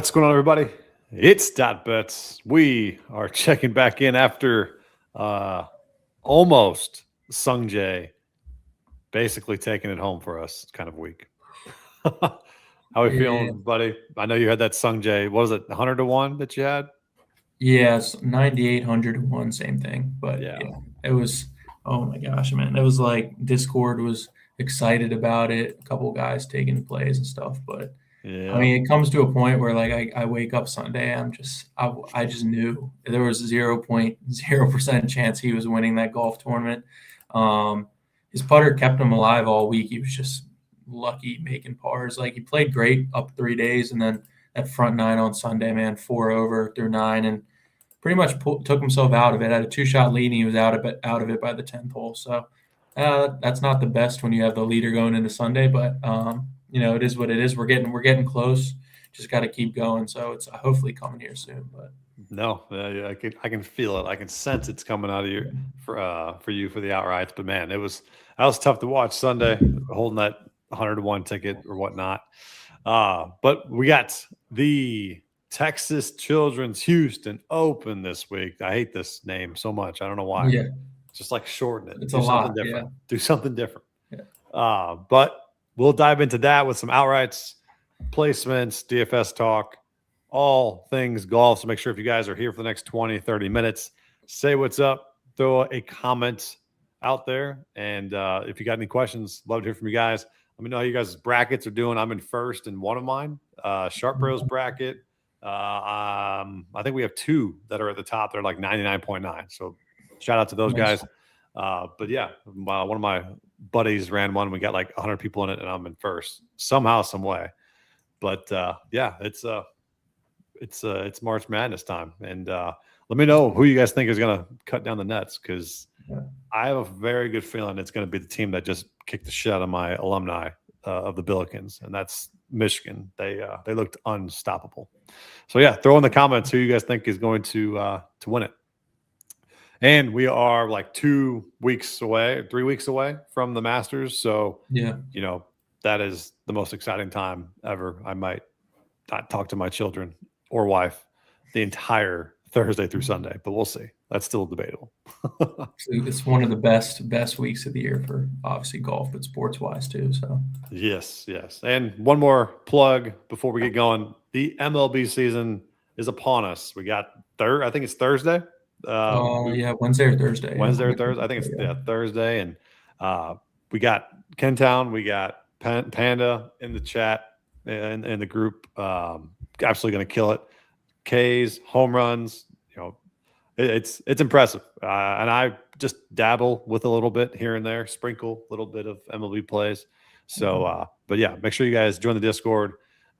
What's going on, everybody? It's Dot Bets. We are checking back in after almost Sung Jae basically taking it home for us. It's kind of weak. How are we feeling, buddy? I know you had that Sung Jae. What was it, 100 to 1 that you had? Yes, 9,800 to 1, same thing. But yeah, it was, oh my gosh, man. It was like Discord was excited about it, a couple guys taking plays and stuff. But I mean, it comes to a point where like I wake up Sunday, I just knew there was 0.0% chance he was winning that golf tournament. His putter kept him alive all week. He was just lucky making pars. Like he played great up 3 days, and then that front nine on Sunday, man, 4 over through 9, and pretty much took himself out of it. Had a 2-shot lead, and he was out of it by the 10th hole. So that's not the best when you have the leader going into Sunday, but it is what it is. We're getting close. Just got to keep going. So it's hopefully coming here soon. But no, I can feel it. I can sense it's coming out of you for you for the outrights. But man, that was tough to watch Sunday, holding that 100 to 1 ticket or whatnot. But we got the Texas Children's Houston Open this week. I hate this name so much. I don't know why. Yeah. Just like shorten it. It's a lot. Different. Yeah. Do something different. Yeah. But we'll dive into that with some outrights, placements, DFS talk, all things golf. So make sure if you guys are here for the next 20, 30 minutes, say what's up, throw a comment out there. And if you got any questions, love to hear from you guys. Let me know how you guys' brackets are doing. I'm in first in one of mine, Sharp Bros bracket. I think we have 2 that are at the top. They're like 99.9. So shout out to those guys. But yeah, one of my buddies ran one. We got like 100 people in it, and I'm in first somehow, some way. But yeah, it's March Madness time, and let me know who you guys think is going to cut down the nets, because I have a very good feeling it's going to be the team that just kicked the shit out of my alumni of the Billikens, and that's Michigan. They looked unstoppable. So yeah, throw in the comments who you guys think is going to win it. And we are like 3 weeks away from the Masters. So yeah, that is the most exciting time ever. I might not talk to my children or wife the entire Thursday through Sunday, but we'll see. That's still debatable. It's one of the best weeks of the year for obviously golf, but sports wise too. So yes. And one more plug before we get going. The MLB season is upon us. We got I think it's Thursday. Wednesday or Thursday. I think it's Thursday. And we got Kentown, we got Panda in the chat and in the group. Absolutely going to kill it. Ks, home runs, it's impressive. And I just dabble with a little bit here and there, sprinkle a little bit of MLB plays. So, but yeah, make sure you guys join the Discord.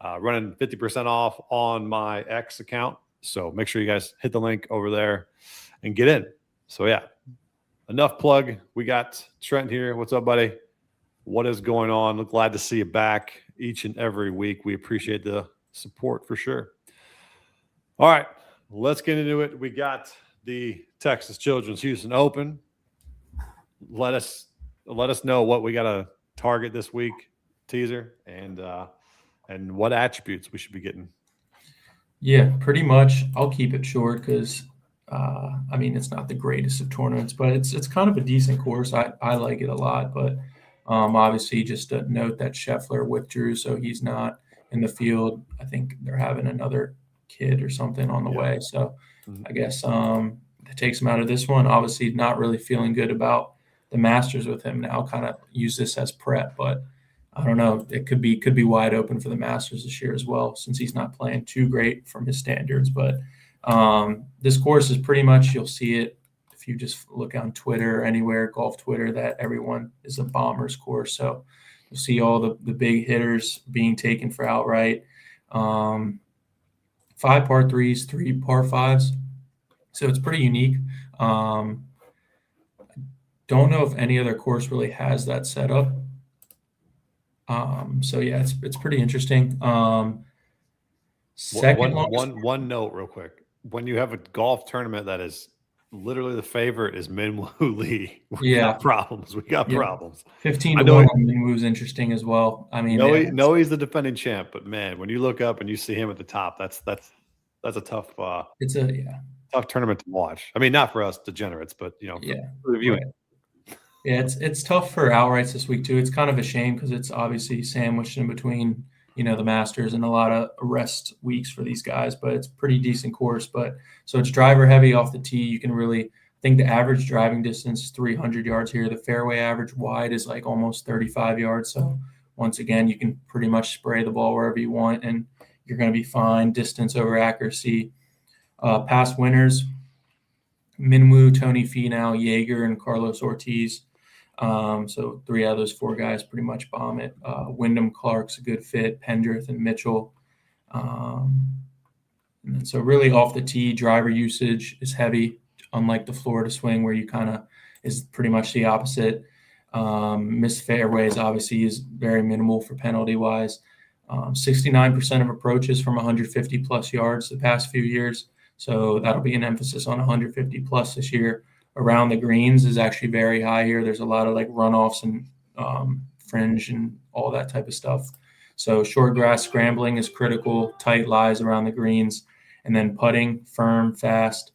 Running 50% off on my X account. So make sure you guys hit the link over there and get in. So yeah, enough plug. We got Trent here. What's up, buddy? What is going on? Glad to see you back each and every week. We appreciate the support for sure. All right, let's get into it. We got the Texas Children's Houston Open. Let us know what we got to target this week, teaser, and what attributes we should be getting. Yeah, pretty much. I'll keep it short because, it's not the greatest of tournaments, but it's kind of a decent course. I like it a lot, but obviously just a note that Scheffler withdrew, so he's not in the field. I think they're having another kid or something on the way, so I guess that takes him out of this one. Obviously not really feeling good about the Masters with him now. Kind of use this as prep, but I don't know. It could be wide open for the Masters this year as well, since he's not playing too great from his standards. But this course is pretty much, you'll see it if you just look on Twitter or anywhere, golf Twitter, that everyone is a bomber's course. So you'll see all the big hitters being taken for outright. 5 par 3s, 3 par 5s. So it's pretty unique. Don't know if any other course really has that setup. So yeah, it's pretty interesting. One note real quick. When you have a golf tournament that is literally the favorite is Minwoo Lee. We Yeah. got problems. We got Yeah. problems. 15 I to know 1 it- on Minwoo is interesting as well. I mean, no, he's the defending champ, but man, when you look up and you see him at the top, that's a tough it's a tough tournament to watch. I mean, not for us degenerates, but for the viewing. right. Yeah, it's tough for outrights this week too. It's kind of a shame because it's obviously sandwiched in between, the Masters and a lot of rest weeks for these guys, but it's a pretty decent course. But so it's driver heavy off the tee. You can really, I think the average driving distance is 300 yards here. The fairway average wide is like almost 35 yards. So once again, you can pretty much spray the ball wherever you want and you're going to be fine. Distance over accuracy. Past winners, Minwoo, Tony Finau, Jaeger, and Carlos Ortiz. So 3 out of those 4 guys pretty much bomb it. Wyndham Clark's a good fit, Pendrith and Mitchell. And so really off the tee, driver usage is heavy, unlike the Florida swing where you kind of is pretty much the opposite. Missed fairways obviously is very minimal for penalty wise. 69% of approaches from 150 plus yards the past few years. So that'll be an emphasis on 150 plus this year. Around the greens is actually very high here. There's a lot of like runoffs and fringe and all that type of stuff. So short grass scrambling is critical, tight lies around the greens, and then putting firm, fast.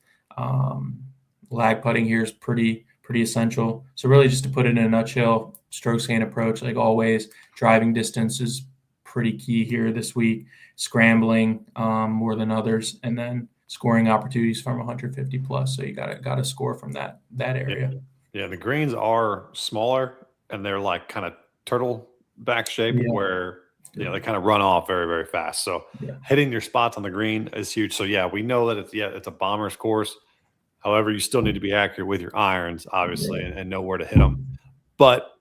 Lag putting here is pretty essential. So really just to put it in a nutshell, strokes gain approach, like always, driving distance is pretty key here this week, scrambling more than others, and then scoring opportunities from 150 plus. So you gotta score from that area. Yeah, the greens are smaller and they're like kind of turtle back shape where they kind of run off very, very fast. So hitting your spots on the green is huge. So we know that it's a bomber's course. However, you still need to be accurate with your irons, obviously, and know where to hit them. But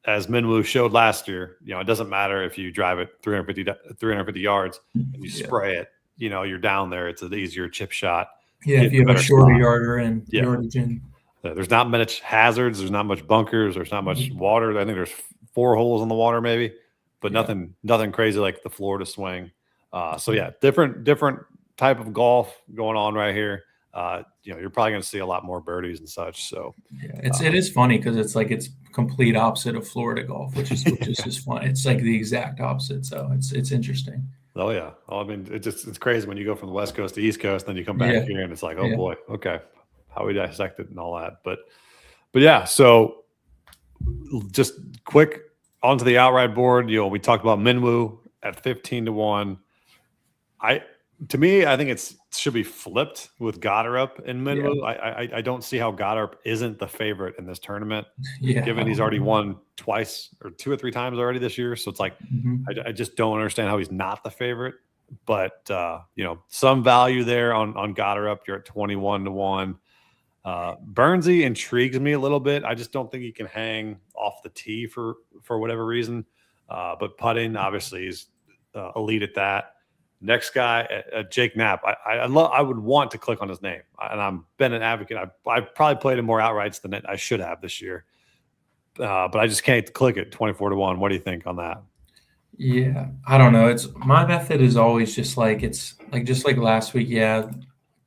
as Minwoo showed last year, it doesn't matter if you drive it 350 yards and you spray it. You're down there. It's an easier chip shot. Yeah, if you have a shorter yarder and yardage in. There's not much hazards. There's not much bunkers. There's not much water. I think there's 4 holes in the water maybe, but nothing crazy like the Florida swing. Different type of golf going on right here. You're probably going to see a lot more birdies and such. So it is funny because it's complete opposite of Florida golf, which is just fun. It's like the exact opposite. So it's interesting. Oh yeah. I mean, it's crazy when you go from the West Coast to East Coast, then you come back here and it's like, oh boy, okay, how we dissect it and all that. But yeah, so just quick onto the outright board. We talked about Minwoo at 15 to 1. To me, I think it should be flipped with Goddard and Minwoo. I don't see how Goddard isn't the favorite in this tournament, given he's already won twice or 2 or 3 times already this year. So it's like I just don't understand how he's not the favorite. But some value there on Goddard. You're at 21 to 1. Burnsy intrigues me a little bit. I just don't think he can hang off the tee for whatever reason. But putting obviously is elite at that. Next guy, Jake Knapp. I would want to click on his name, and I've been an advocate. I've probably played him more outrights than I should have this year, but I just can't click it. 24 to 1. What do you think on that? Yeah, I don't know. It's my method is always just like just like last week. Yeah,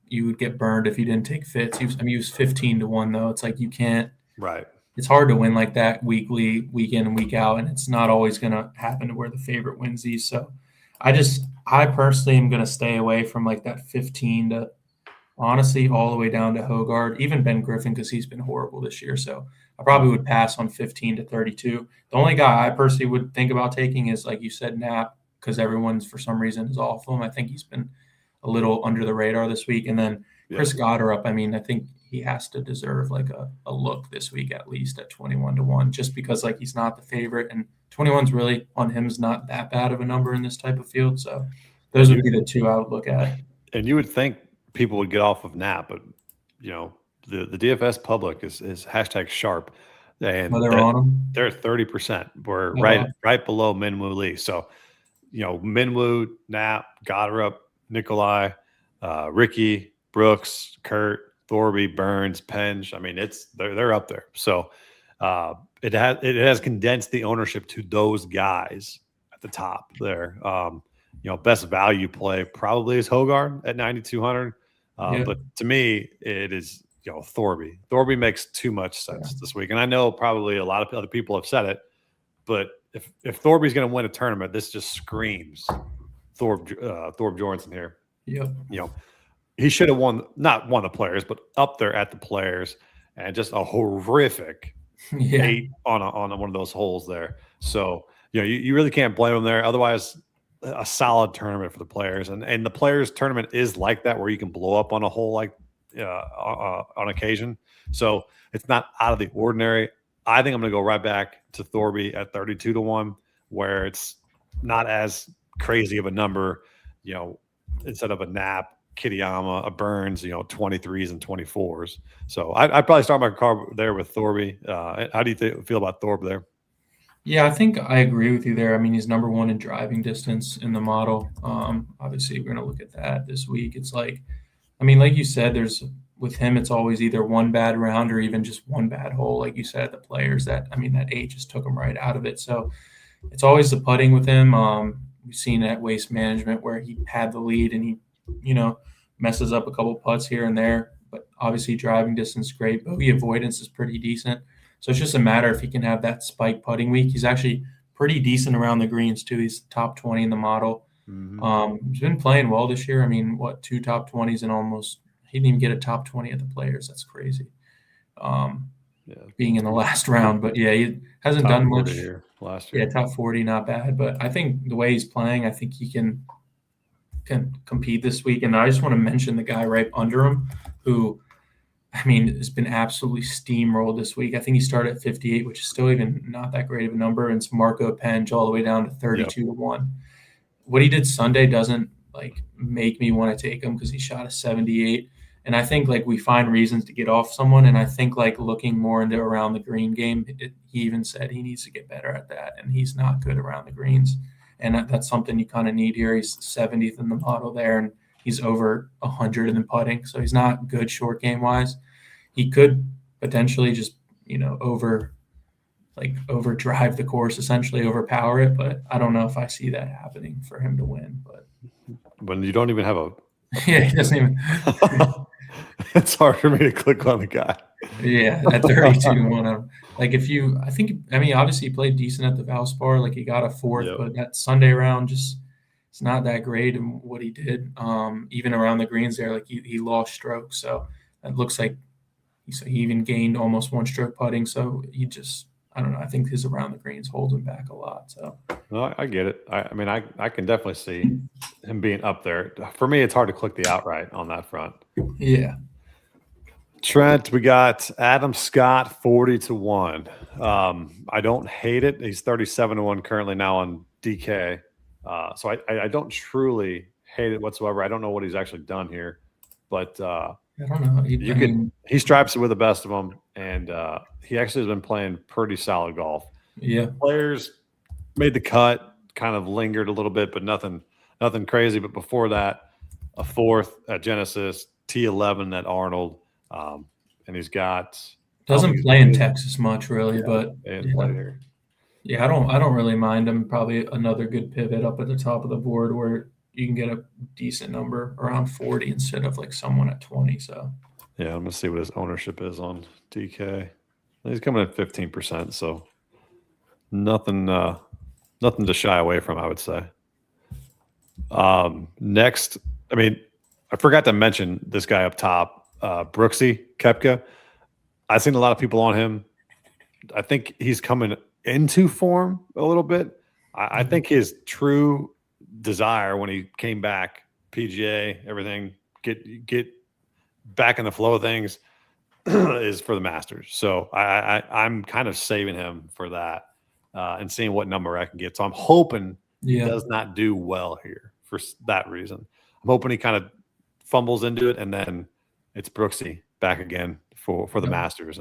you would get burned if you didn't take fits. He was 15 to 1 though. It's like you can't. Right. It's hard to win like that weekly, week in and week out, and it's not always going to happen to where the favorite wins these. So I personally am going to stay away from like that 15 to honestly all the way down to Hogard, even Ben Griffin, because he's been horrible this year. So I probably would pass on 15 to 32. The only guy I personally would think about taking is, like you said, Knapp, because everyone's for some reason is off him. I think he's been a little under the radar this week. And then Chris Goddard, I mean, I think he has to deserve like a look this week at least at 21 to 1, just because like he's not the favorite and 21's really on him is not that bad of a number in this type of field. So those would be the 2 I would look at. And you would think people would get off of Knapp, but the DFS public is #sharp, and they're on them. They're 30%. We're right below Minwoo Lee. So Minwoo, Knapp, Goddard, Nikolai, Ricky, Brooks, Kurt, Thorby, Burns, Penge. I mean, they're up there. So it has condensed the ownership to those guys at the top there. Best value play probably is Hogard at 9,200. But to me, it is Thorby. Thorby makes too much sense this week. And I know probably a lot of other people have said it, but if Thorby's going to win a tournament, this just screams Thorb Jorgensen here. Yep. He should have not won the Players, but up there at the Players, and just a horrific 8 on one of those holes there. So you really can't blame him there. Otherwise, a solid tournament for the Players, and the Players tournament is like that, where you can blow up on a hole like on occasion. So it's not out of the ordinary. I think I'm going to go right back to Thorby at 32-1, where it's not as crazy of a number. Instead of a Knapp, Kitayama, a Burns, 23s and 24s. So I'd probably start my card there with Thorby. How do you feel about Thorby there? Yeah, I think I agree with you there. I mean, he's number 1 in driving distance in the model. Obviously, we're going to look at that this week. It's like you said, with him, it's always either one bad round or even just one bad hole. Like you said, the Players that 8 just took him right out of it. So it's always the putting with him. We've seen at Waste Management where he had the lead and he, messes up a couple putts here and there. But obviously, driving distance great. Bogey avoidance is pretty decent. So it's just a matter if he can have that spike putting week. He's actually pretty decent around the greens too. He's top 20 in the model. Mm-hmm. He's been playing well this year. I mean, 2 top 20s and he didn't even get a top 20 at the Players. That's crazy. Being in the last round, but he hasn't done much here last year. Yeah, top 40, not bad. But I think the way he's playing, I think he can compete this week. And I just want to mention the guy right under him who, has been absolutely steamrolled this week. I think he started at 58, which is still even not that great of a number. And it's Marco Penge all the way down to 32-1. What he did Sunday doesn't make me want to take him because he shot a 78. And I think we find reasons to get off someone. And I think looking more into around the green game, he even said he needs to get better at that. And he's not good around the greens. And that's something you kind of need here. He's 70th in the model there. And he's over 100 in the putting, so he's not good short game wise. He could potentially just overdrive the course, essentially overpower it. But I don't know if I see that happening for him to win. But when you don't even have a he doesn't even. It's hard for me to click on the guy. Yeah, at 32-1. Obviously he played decent at the Valspar. He got a 4th, but that Sunday round it's not that great in what he did. Even around the greens there, he lost stroke. So it looks like he even gained almost 1 stroke putting. So he just, I don't know. I think his around the greens holds him back a lot. So no, I get it. I can definitely see him being up there. For me, it's hard to click the outright on that front. Yeah. Trent, we got Adam Scott 40-1. I don't hate it. He's 37-1 currently now on DK. So I don't truly hate it whatsoever. I don't know what he's actually done here, but I don't know. He stripes it with the best of them, and he actually has been playing pretty solid golf. Yeah, Players made the cut, kind of lingered a little bit, but nothing crazy. But before that, a 4th at Genesis, T11 at Arnold, and he's got doesn't play in Texas much really, but play here. Yeah, I don't really mind him. Probably another good pivot up at the top of the board where you can get a decent number around 40 instead of someone at 20. So yeah, I'm gonna see what his ownership is on DK. He's coming at 15%, so nothing to shy away from, I would say. Next, I forgot to mention this guy up top, Brooksy Koepka. I've seen a lot of people on him. I think he's coming into form a little bit. I think his true desire when he came back, PGA, everything, get back in the flow of things, is for the Masters. So I'm kind of saving him for that and seeing what number I can get. So I'm hoping he does not do well here for that reason. I'm hoping he kind of fumbles into it, and then it's Brooksy back again for the Masters.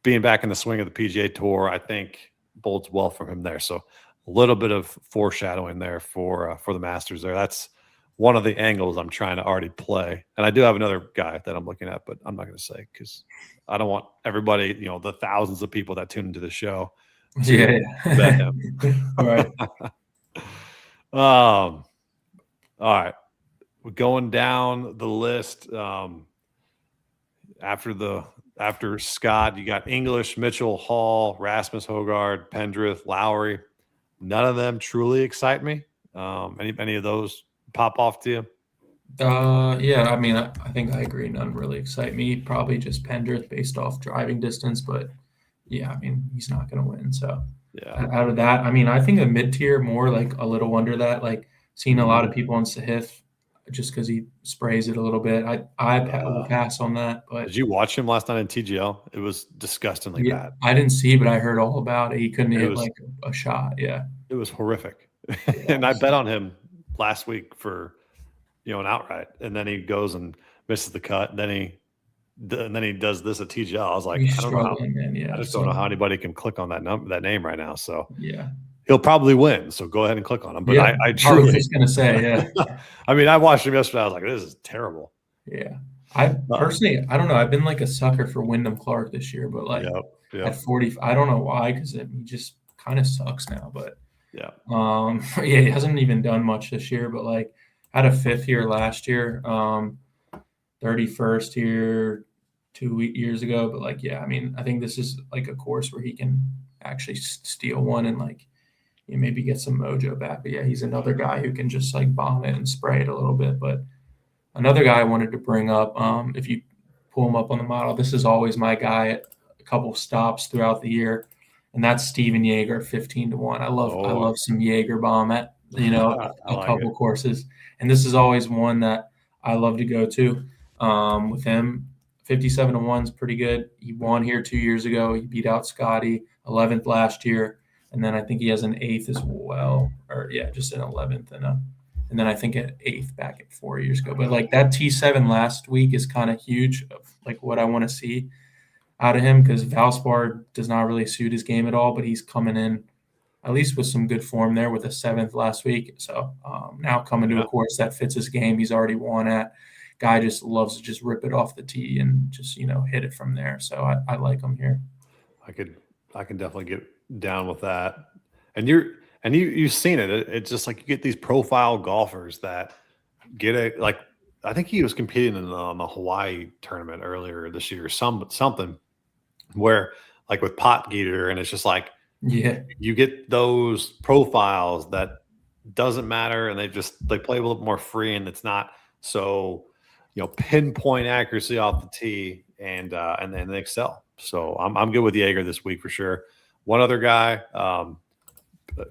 Being back in the swing of the PGA Tour, I think bodes well for him there. So a little bit of foreshadowing there for the Masters there. That's one of the angles I'm trying to already play. And I do have another guy that I'm looking at, but I'm not going to say because I don't want everybody, the thousands of people that tune into the show to bet him. All right. All right. We're going down the list. after Scott, you got English, Mitchell, Hall, Rasmus, Hogard, Pendrith, Lowry. None of them truly excite me. Any of those pop off to you? Yeah, I mean, I think I agree. None really excite me. Probably just Pendrith based off driving distance, but yeah, I mean, he's not going to win. So Yeah. out of that, I mean, I think a mid tier more like a little under that. Like seeing a lot of people on Sahith just because he sprays it a little bit. I will pass on that. But did you watch him last night in TGL? It was disgustingly bad. I didn't see, but I heard all about it. He couldn't hit was, like a shot. Yeah, it was horrific. And I bet on him last week for an outright, and then he goes and misses the cut. And then he does this at TGL. I was like, I don't know how. I just don't know how anybody can click on that name right now. So yeah. He'll probably win, so go ahead and click on him. But yeah, I truly, was just gonna say, yeah. I mean, I watched him yesterday. I was like, this is terrible. Yeah, I personally, I don't know. I've been like a sucker for Wyndham Clark this year, but like at 40, I don't know why, because he just kind of sucks now. But yeah, he hasn't even done much this year. But like, had a 5th year last year, 31st year 2 years ago. But like, yeah, I mean, I think this is like a course where he can actually steal one and like. You maybe get some mojo back. But yeah, he's another guy who can just like bomb it and spray it a little bit. But another guy I wanted to bring up, if you pull him up on the model, this is always my guy at a couple of stops throughout the year, and that's Steven Yeager, 15-1. I love some Yeager bomb at a couple courses, and this is always one that I love to go to. With him, 57-1 is pretty good. He won here 2 years ago. He beat out Scotty, 11th last year. And then I think he has an 8th as well, just an 11th and then I think an 8th back at 4 years ago. But like that T7 last week is kind of huge of like what I want to see out of him, because Valspar does not really suit his game at all, but he's coming in at least with some good form there with a 7th last week. So now coming to a course that fits his game, he's already won at. Guy just loves to just rip it off the tee and just hit it from there. So I like him here. I can definitely get down with that. And you've seen it. It's just like you get these profile golfers that get it. Like I think he was competing in the Hawaii tournament earlier this year, something where like with Potgieter, and it's just like you get those profiles that doesn't matter, and they play a little more free, and it's not so pinpoint accuracy off the tee, and then they excel. So I'm good with Yeager this week for sure. One other guy,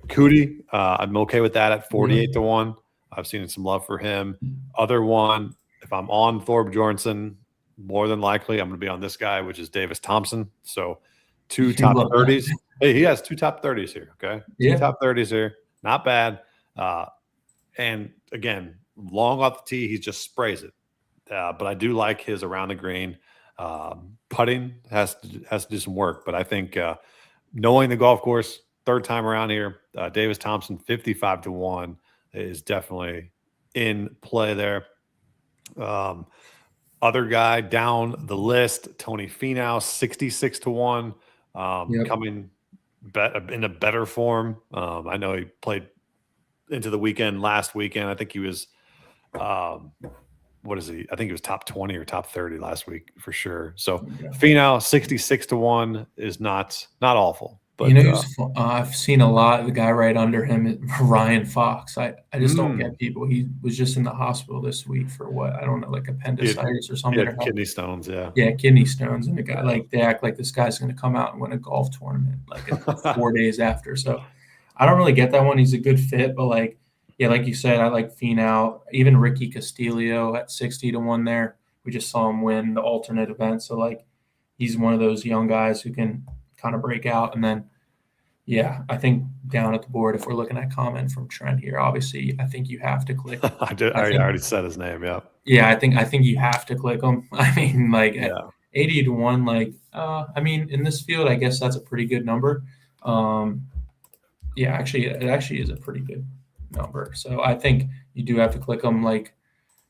Cootie, I'm okay with that at 48-1. I've seen some love for him. Other one, if I'm on Thorpe Bjornsson, more than likely I'm going to be on this guy, which is Davis Thompson. So 2 top 30s. Hey, he has 2 top 30s here. Okay, 2 top 30s here, not bad. And again, long off the tee, he just sprays it. But I do like his around the green. Putting has to do some work, but I think knowing the golf course, 3rd time around here, Davis Thompson 55-1 is definitely in play there. Other guy down the list, Tony Finau, 66-1, coming in a better form. I know he played into the weekend last weekend. I think he was. What is he? I think he was top 20 or top 30 last week for sure. So Finau 66-1 is not awful. But I've seen a lot of the guy right under him, Ryan Fox. I just don't get people. He was just in the hospital this week for what? I don't know, like appendicitis or something. Yeah, kidney stones, Yeah, kidney stones. And the guy, like, they act like this guy's going to come out and win a golf tournament like 4 days after. So I don't really get that one. He's a good fit, but like, yeah, like you said, I like Finau. Even Ricky Castillo at 60-1 there. We just saw him win the alternate event. So, like, he's one of those young guys who can kind of break out. And then, yeah, I think down at the board, if we're looking at comment from Trent here, obviously, I think you have to click. I already said his name, yeah. Yeah, I think you have to click him. I mean, like, at 80-1, like, I mean, in this field, I guess that's a pretty good number. Yeah, actually, it actually is a pretty good number. So I think you do have to click him. Like,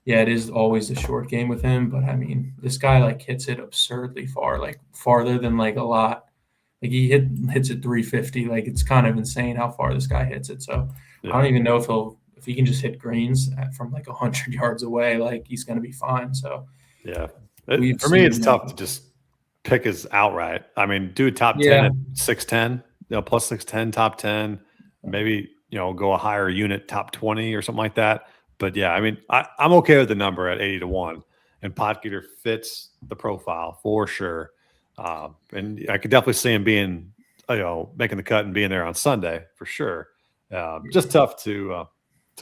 yeah, it is always the short game with him, but I mean, this guy like hits it absurdly far, like farther than like a lot. Like he hits it 350. Like it's kind of insane how far this guy hits it. So I don't even know if he can just hit greens from like 100 yards away, like he's going to be fine. So yeah, We've For me, it's seen tough to just pick his outright. I mean, do a top 10 at 610, plus 610, top 10, maybe, go a higher unit, top 20 or something like that. But yeah, I mean, I'm okay with the number at 80-1, and Potgieter fits the profile for sure. And I could definitely see him being, making the cut and being there on Sunday for sure. Just tough to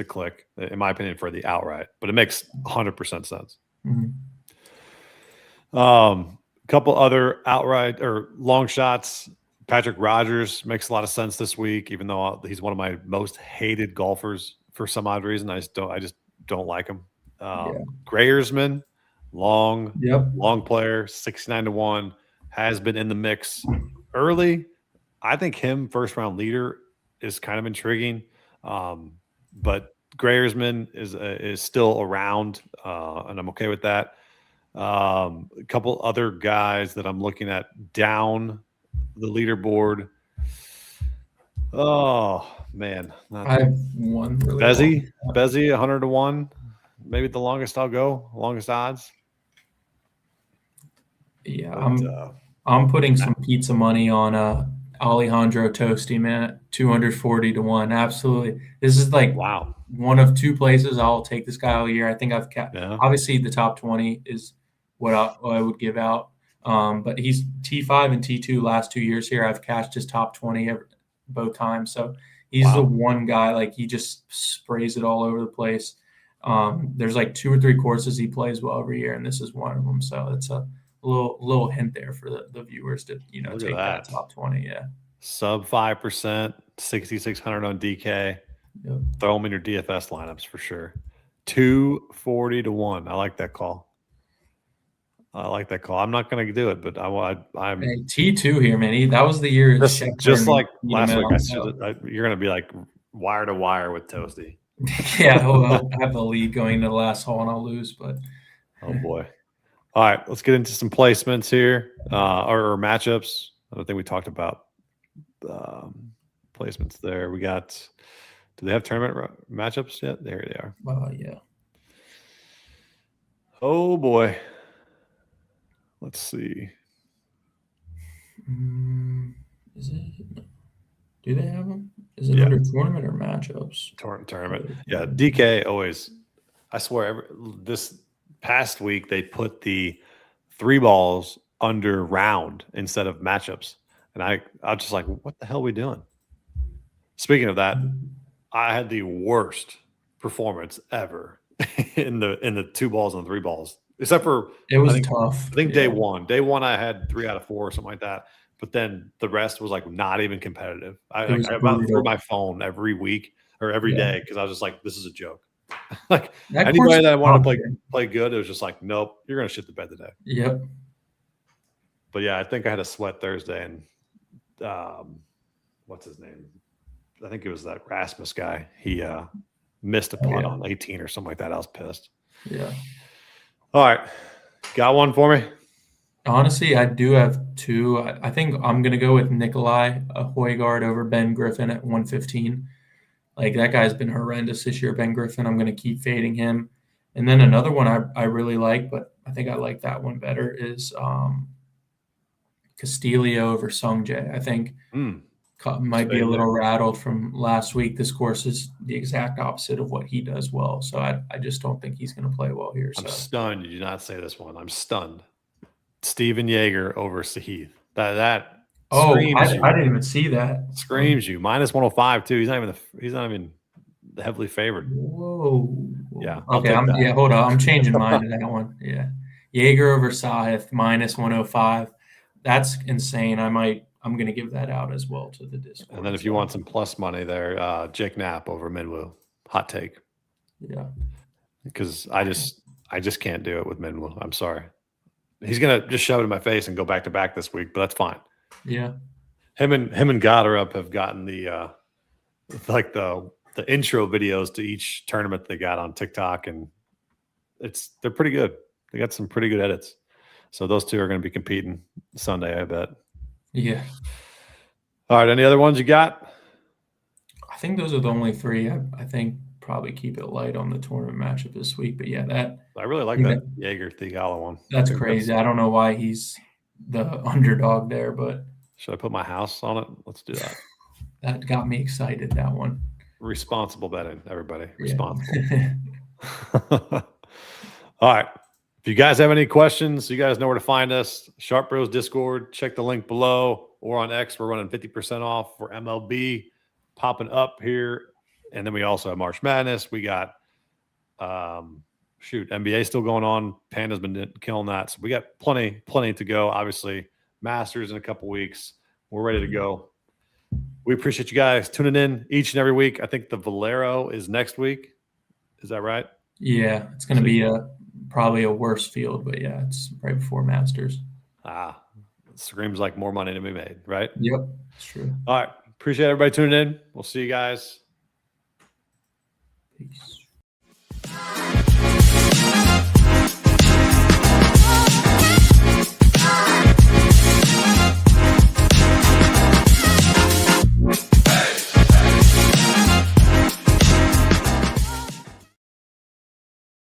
click, in my opinion, for the outright, but it makes 100% sense. Mm-hmm. Couple other outright or long shots. Patrick Rogers makes a lot of sense this week, even though he's one of my most hated golfers for some odd reason. I just don't like him. Greyersman, long player, 69-1, has been in the mix early. I think him first round leader is kind of intriguing. But Greyersman is still around, and I'm okay with that. A couple other guys that I'm looking at down the leaderboard. Oh man, I have one really Bezzy 100-1, maybe the longest I'll go, longest odds. Yeah, but, I'm putting some pizza money on Alejandro Tosti, man, 240-1. Absolutely, this is like one of two places I'll take this guy all year. I think I've kept obviously the top 20 is what I would give out. But he's T5 and T2 last 2 years here. I've cashed his top 20 both times. So he's the one guy, like he just sprays it all over the place. There's like 2 or 3 courses he plays well every year, and this is one of them. So it's a little hint there for the viewers to, take that top 20. Yeah. Sub 5%, 6,600 on DK. Yep. Throw them in your DFS lineups for sure. 240-1. I like that call. I'm not going to do it, but I'm T2 here, man. That was the year. Just like last week, you're going to be like wire to wire with Toasty. Yeah, I'll have the lead going into the last hole and I'll lose. But oh boy! All right, let's get into some placements here or matchups. I don't think we talked about placements there. We got. Do they have tournament matchups yet? There they are. Yeah. Oh boy. Let's see. Is it? Do they have them? Is it under tournament or matchups? Tournament. Yeah, DK always. I swear, this past week they put the 3 balls under round instead of matchups, and I was just like, "What the hell are we doing?" Speaking of that, I had the worst performance ever in the 2 balls and 3 balls. Except for it was tough. I think day one I had 3 out of 4 or something like that. But then the rest was like not even competitive. I about threw my phone every week or every day because I was just like, this is a joke. Like anybody that I want to play good, it was just like, nope, you're gonna shit the bed today. Yep. But yeah, I think I had a sweat Thursday, and what's his name? I think it was that Rasmus guy. He missed a putt on 18 or something like that. I was pissed. Yeah. All right. Got one for me? Honestly, I do have 2. I think I'm going to go with Nikolai Højgaard over Ben Griffin at 115. Like, that guy's been horrendous this year, Ben Griffin. I'm going to keep fading him. And then another one I really like, but I think I like that one better, is Castillo over Sungjae. I think might be a little rattled from last week. This course is the exact opposite of what he does well. So I just don't think he's going to play well here. I'm stunned you did not say this one. I'm stunned. Steven Yeager over Sahith. That screams I didn't even see that. Screams you. Minus 105 too. He's not even heavily favored. Whoa. Yeah. Okay. Hold on. I'm changing mine to that one. Yeah. Yeager over Sahith minus 105. That's insane. I'm going to give that out as well to the Discord. And then if you want some plus money there, Jake Knapp over Minwoo. Hot take. Yeah. Because I just can't do it with Minwoo. I'm sorry. He's gonna just shove it in my face and go back to back this week, but that's fine. Yeah. Him and Goddard have gotten the intro videos to each tournament they got on TikTok, and they're pretty good. They got some pretty good edits. So those two are going to be competing Sunday, I bet. Yeah. All right. Any other ones you got? I think those are the only 3. I think probably keep it light on the tournament matchup this week. But yeah, I really like that Jaeger Thigala one. That's crazy. I don't know why he's the underdog there, but should I put my house on it? Let's do that. That got me excited, that one. Responsible betting, everybody. Yeah. Responsible. All right. If you guys have any questions, you guys know where to find us. Sharp Bros Discord. Check the link below, or on X. We're running 50% off for MLB popping up here. And then we also have March Madness. We got NBA still going on. Panda's been killing that. So we got plenty to go. Obviously, Masters in a couple weeks. We're ready to go. We appreciate you guys tuning in each and every week. I think the Valero is next week. Is that right? Yeah, it's going to be probably a worse field, but yeah, it's right before Masters. It screams like more money to be made, right? Yep, it's true. All right. Appreciate everybody tuning in. We'll see you guys. Peace.